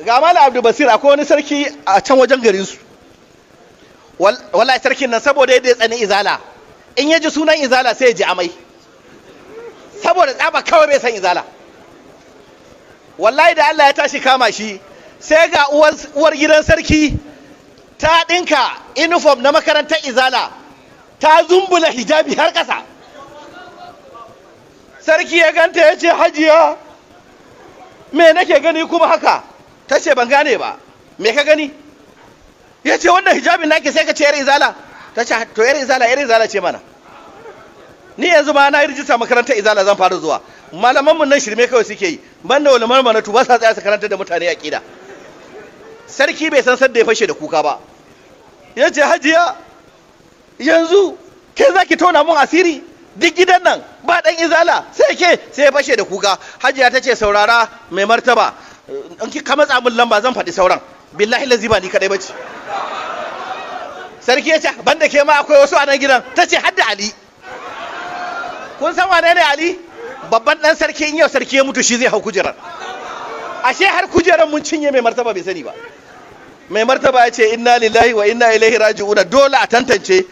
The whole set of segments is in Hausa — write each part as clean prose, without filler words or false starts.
ga Malam Abdul Basir akwai wani sarki a can wajen garinsu, wallahi sarkin nan saboda yadda ya tsani izala, in ya ji sunan izala sai ya ji amai, saboda tsaba kawai bai san izala. Wallahi da Allah ya tashi kama shi, sai ga uwar gidan sarki ta ɗinka uniform na makarantar izala, ta zumbula hijabi har ƙasa. Sarki ya ganta ya ce, Hajiya, me nake gani kuma haka? Ta ce, ban gane ba, me ka gani? Ya ce, wannan hijabin nake sai ka ce yar izala? Ta ce, to yar izala ce mana. Ni yanzu ma na yi rijista makarantar izala zan fara zuwa. Malamanmu nan shirme kawai suke yi, banda wani marmanatu ba sa tsaya su karanta da mutane aqida. Sarki bai san sadda ya fashe da kuka ba. Ya ce, Hajiya, yanzu ke za ki tona mun asiri? Duk gidan nan ba ɗan izala sai ya fashe da kuka. Hajiya ta ce, saurara mai martaba, in ka matsa min lamba zan faɗi sauran. Billahi lazi ba ni kaɗai bace. Sarki ya ce, banda ke ma akwai wasu a nan gidan. Ta ce, hadda Ali. Kun san wane ne Ali? Babban ɗan sarki, in yau sarki ya mutu shi zai hau kujerar. Ashe har kujerar mun cinye mai martaba bai sani ba. Mai martaba ya ce, inna lillahi wa inna ilaihi raji'una, dole a tantance.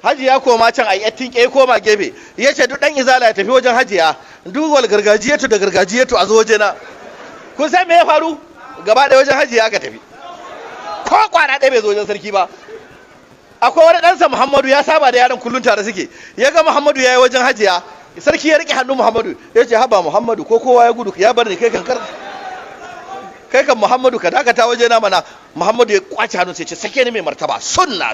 Hajiya koma can a yattin ke koma gefe. Ya ce duk ɗan izala ya tafi wajen Hajiya, duk wal gargajiyatu da gargajiyatu a zo wajena. Kun san me ya faru? Gaba ɗaya wajen Hajiya aka tafi. Ko kwana ɗaya bai zo wajen sarki ba. Akwai wani ɗansa Muhammadu, ya saba da yaran kullum tare suke. Ya ga Muhammadu ya yi wajen Hajiya, sarki ya riƙe hannun Muhammadu, ya ce, haba Muhammadu, ko kowa ya gudu ya bar ni kai kan Muhammadu ka dakata waje na mana. Muhammadu ya kwace hannun sai ce, sake ni mai martaba, sunna.